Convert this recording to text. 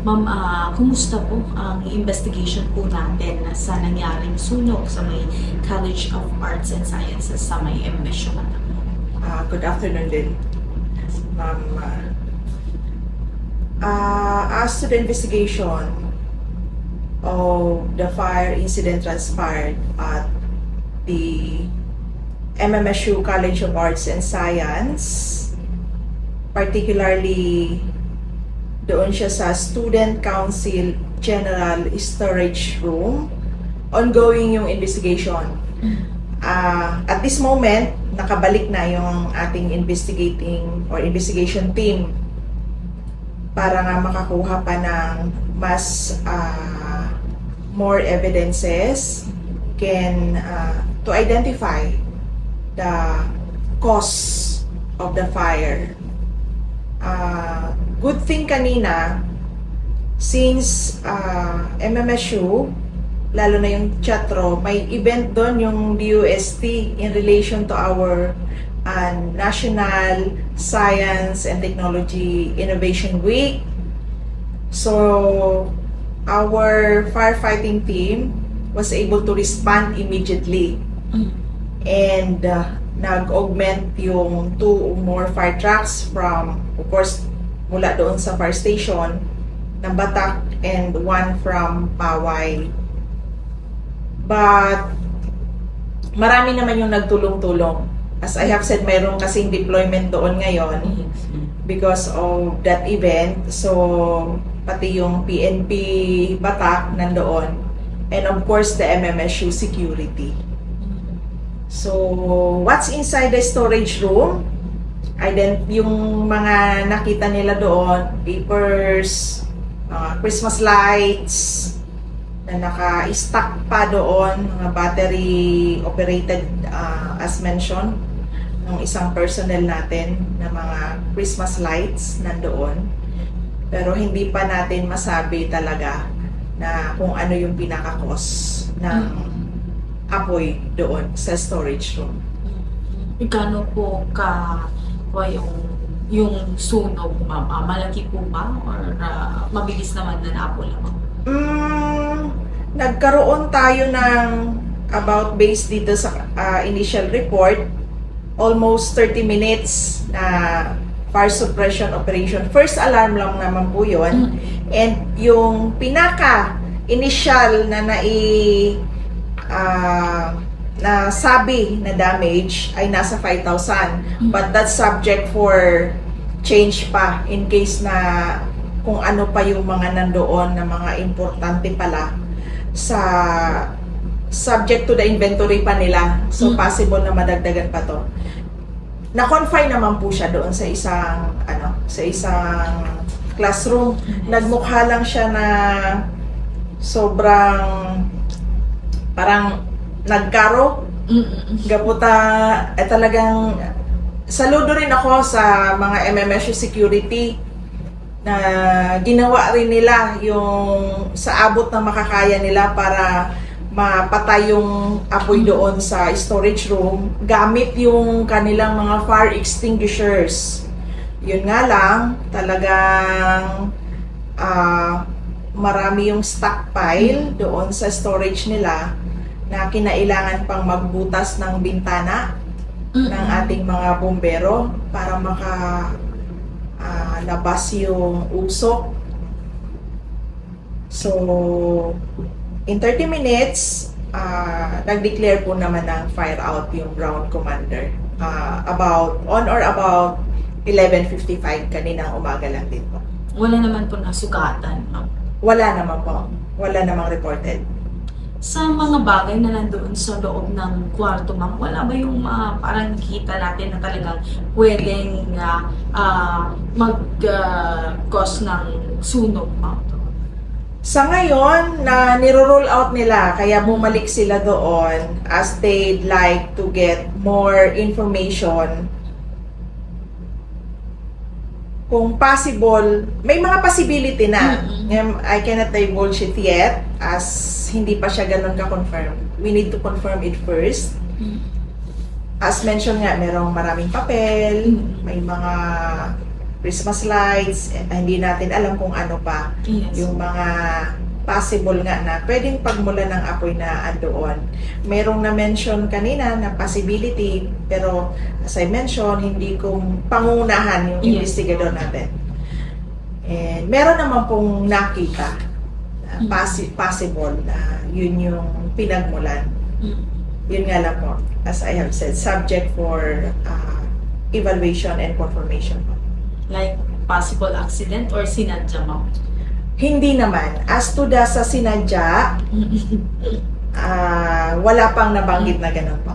Ma'am, kumusta po ang investigation po natin sa nangyaring sunog sa may College of Arts and Sciences sa may MSU? Good afternoon din, ma'am. As to the investigation of the fire incident transpired at the MMSU College of Arts and Science, particularly doon siya sa Student Council General Storage Room, ongoing yung investigation. At this moment, nakabalik na yung ating investigation team para nga makakuha pa ng mas more evidences to identify the cause of the fire. Good thing kanina, since MMSU, lalo na yung chatro, may event doon yung DUST in relation to our National Science and Technology Innovation Week. So, our firefighting team was able to respond immediately. And nag-augment yung 2 or more fire trucks from, of course, mula doon sa fire station ng Batak and 1 from Paway. But marami naman yung nagtulong-tulong. As I have said, mayroon kasing deployment doon ngayon because of that event. So, pati yung PNP Batak nandoon. And of course, the MMSU security. So, what's inside the storage room? Yung mga nakita nila doon, papers, Christmas lights, na naka-stack pa doon, mga battery operated, as mentioned, ng isang personnel natin na mga Christmas lights nandoon. Pero hindi pa natin masabi talaga na kung ano yung pinaka-cause ng apoy doon sa storage room. Gano'n po yung sunog, ma'am? Malaki po ba? Or mabilis naman na napo lang? Nagkaroon tayo ng about based dito sa initial report, almost 30 minutes na fire suppression operation. First alarm lang naman po yun. And yung pinaka-initial na sabi na damage ay nasa 5,000. But that's subject for change pa in case na kung ano pa yung mga nandoon na mga importante pala sa subject to the inventory pa nila. So possible na madagdagan pa to. Na-confine naman po siya doon sa isang classroom. Nagmukha lang siya na sobrang parang nagkaro. Gaputa, talagang saludo rin ako sa mga MMSU security na ginawa rin nila yung sa abot na makakaya nila para mapatay yung apoy doon sa storage room gamit yung kanilang mga fire extinguishers. Yun nga lang, talagang marami yung stockpile doon sa storage nila na kinailangan pang magbutas ng bintana ng ating mga bombero para labas yung usok. So, in 30 minutes, nag-declare po naman ng fire out yung ground commander. On or about 11:55 kaninang umaga lang din po. Wala naman po nasugatan, ma'am? Wala naman po. Wala namang reported. Sa mga bagay na nandoon sa loob ng kwarto, ma'am, wala ba yung parang nakita natin na talagang pwedeng mag-cause ng sunog, ma'am? Sa ngayon, na niro-roll out nila, kaya bumalik sila doon as they'd like to get more information. Kung possible, may mga possibility na. I cannot divulge it yet as hindi pa siya ganun ka-confirm. We need to confirm it first. As mentioned nga, merong maraming papel, may mga Christmas lights, hindi natin alam kung ano pa. Yes. Yung mga possible nga na pwedeng pagmula ng apoy na andoon. Merong na-mention kanina na possibility, pero as I mentioned, hindi ko pangunahan yung Yes. investigador natin. And meron naman pong nakita na possible na yun yung pinagmulan. Mm. Yun nga lang po, as I have said, subject for evaluation and confirmation. Like possible accident or sinadya, ma'am? Hindi naman. As to sa sinadya, wala pang nabanggit na ganun po.